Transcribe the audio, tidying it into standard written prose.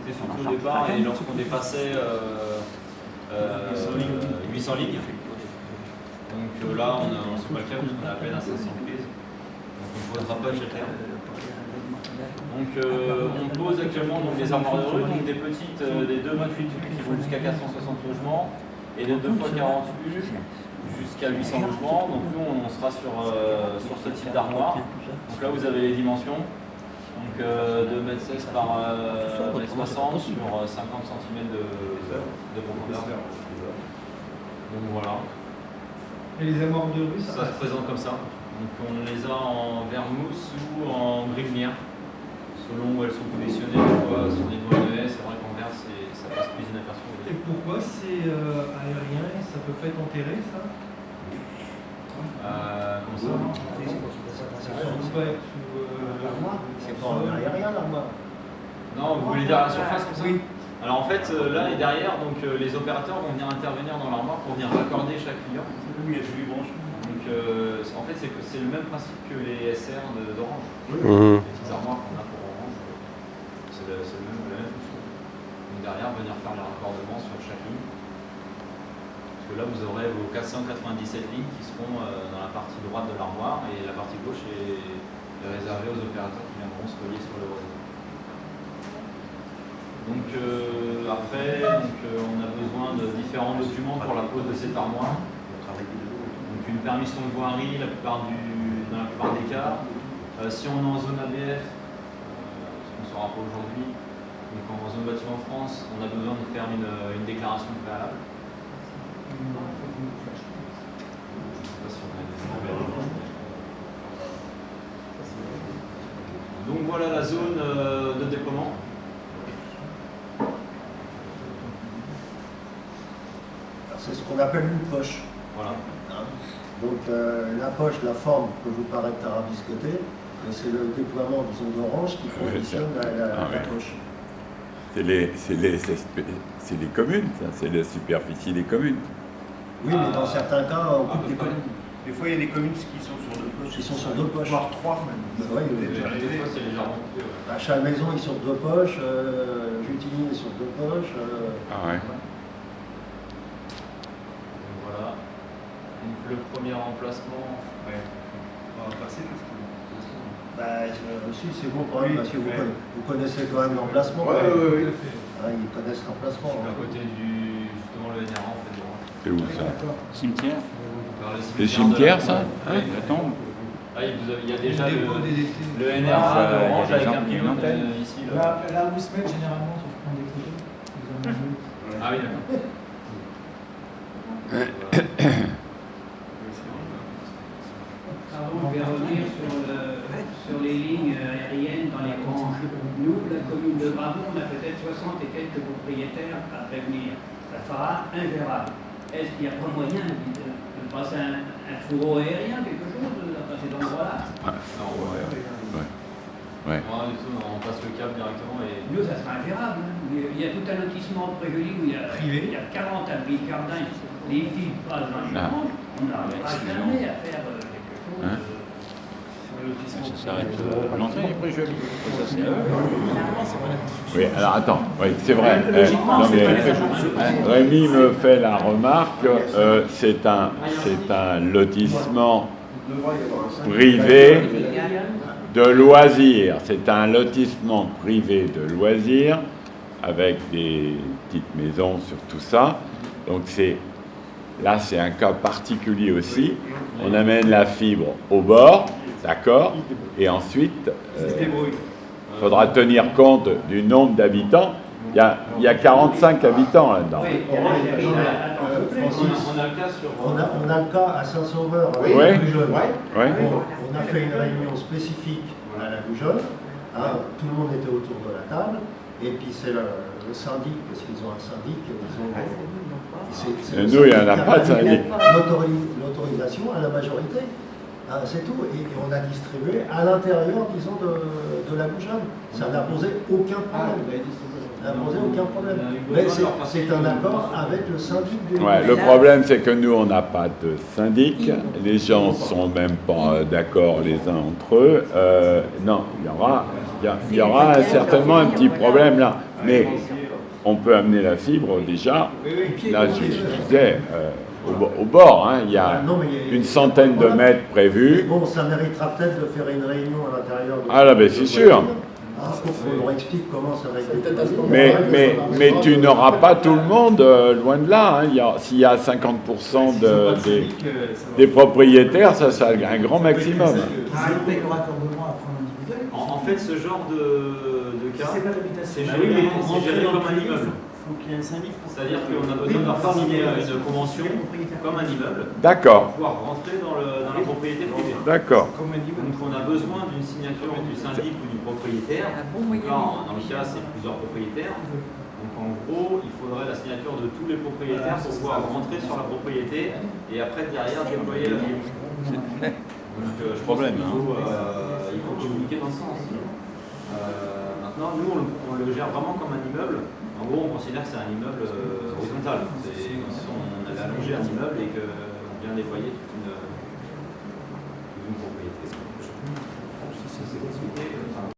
c'était surtout au départ et lorsqu'on dépassait 800 lignes. Donc là, on se bat parce qu'on a à peine à 500 prises. Donc on ne posera pas de châtelain. Donc on pose actuellement donc, des armoires de rue, donc des petites, des 2 x 8 U qui vont jusqu'à 460 logements et des 2 x 40 U jusqu'à 800 logements. Donc nous on sera sur ce type d'armoire. Donc là vous avez les dimensions. Donc 2,16 m par 1,60 m sur 50 cm de profondeur. Donc voilà. Et les armoires de rue, ça se présente comme ça. Donc on les a en verre mousse ou en gris lumière, selon où elles sont positionnées. Sur des doigts de haie, c'est vrai qu'en verre ça passe plus inaperçu. Et pourquoi c'est aérien et ça peut pas être enterré ça? Comme ça. Ça peut pas être sous l'armoire. C'est pas en aérien l'armoire. Non, vous voulez dire à la surface comme ça? Oui. Alors en fait, là et derrière, donc, les opérateurs vont venir intervenir dans l'armoire pour venir raccorder chaque client. Oui, il y a tous les branches. Donc en fait, c'est le même principe que les SR d'Orange. Mmh. Les petites armoires qu'on a pour Orange, c'est la même fonction. Donc derrière, venir faire les raccordements sur chaque ligne. Parce que là, vous aurez vos 497 lignes qui seront dans la partie droite de l'armoire et la partie gauche est réservée aux opérateurs qui viendront se relier sur le réseau. Donc après, on a besoin de différents documents pour la pose de cette armoire. Donc une permission de voirie dans la plupart des cas. Si on est en zone ABF, ce qu'on ne saura pas aujourd'hui, donc en zone bâtiment France, on a besoin de faire une déclaration préalable. Je sais pas si on a des... Donc voilà la zone de déploiement. C'est ce qu'on appelle une poche. Voilà. Donc la poche, la forme peut vous paraître tarabiscotée, mais c'est le déploiement, disons, d'Orange qui conditionne la poche. C'est les communes, ça, c'est la superficie des communes. Oui, mais dans certains cas, on coupe des communes. Des fois, il y a des communes qui sont sur 2 poches. Ils sont sur 2 poches. Voire 3 même. Oui, oui. Des fois, c'est légèrement coupé. À chaque maison, ils sont sur 2 poches. Jutigny est sur 2 poches. Ah ouais. Donc voilà. Donc le premier emplacement. Ouais. On va passer parce que. Si, c'est bon quand même, parce que vous connaissez quand même l'emplacement. Oui. Ils connaissent l'emplacement. À côté du justement le NRA en fait. C'est où ça? Cimetière. C'est cimetière ça? Hein, attends. Ah, il y a déjà le Ah, NRA il y a d'Orange des avec gens un qui pylône l'antenne. ici. Là où ils se mettent généralement, pour prendre des photos. Ah oui, d'accord. Pardon, je vais revenir sur les lignes aériennes dans les granges. Nous, la commune de Brabant, on a peut-être 60 et quelques propriétaires à prévenir. Ça fera ingérable. Est-ce qu'il n'y a pas moyen de passer un fourreau aérien, quelque chose, à cet endroit-là? Non, Ouais. Rien du tout, on passe le câble directement et. Nous, ça sera ingérable. Hein. Il y a tout un lotissement près de l'île où il y a 40 abris cardins. Les fils passent dans les granges. On n'arrivera jamais à faire quelque chose. Hein? Ça s'arrête à l'entrée du Pré-Joli. Ça, c'est Oui, alors attends, oui, c'est vrai. Non, mais, Rémi me fait la remarque, c'est un lotissement privé de loisirs. C'est un lotissement privé de loisirs avec des petites maisons sur tout ça. Donc là, c'est un cas particulier aussi. On amène la fibre au bord, d'accord, et ensuite, il faudra tenir compte du nombre d'habitants. Il y a 45 habitants là-dedans. On a le cas à Saint-Sauveur. Oui. À Goujonne. Oui. On a fait une réunion spécifique à la Goujonne. Tout le monde était autour de la table. Et puis c'est le syndic, parce qu'ils ont un syndic. Nous, il n'y en a pas de syndic. L'autorisation à la majorité. C'est tout. Et on a distribué à l'intérieur, disons, de la Goujonne. Ça n'a posé aucun problème. Mais c'est un accord avec le syndic du... Ouais, le problème, c'est que nous, on n'a pas de syndic. Les gens ne sont même pas d'accord les uns entre eux. Non, il y aura il y aura certainement un petit problème là. Mais on peut amener la fibre déjà. Là, je disais, au bord, hein, il y a une centaine de mètres prévus. Bon, ça méritera peut-être de faire une réunion à l'intérieur. Ah là, ben c'est sûr. Pour qu'on leur explique comment ça va être. Mais tu n'auras pas tout le monde, loin de là. Hein. S'il y a 50% des propriétaires, ça c'est un grand maximum. En fait, ce genre de cas, c'est géré comme un immeuble. C'est-à-dire qu'on a besoin de faire signer une convention comme un immeuble D'accord. pour pouvoir rentrer dans la propriété privée. D'accord. Donc on a besoin d'une signature du syndic ou du propriétaire. Dans le cas, c'est plusieurs propriétaires. Donc en gros, il faudrait la signature de tous les propriétaires pour pouvoir rentrer sur la propriété et après derrière déployer la fibre. Donc je pense qu'il faut communiquer dans ce sens. Maintenant, nous, on le gère vraiment comme un immeuble. En gros, on considère que c'est un immeuble horizontal. C'est comme si on avait allongé un immeuble et qu'on vient déployer toute une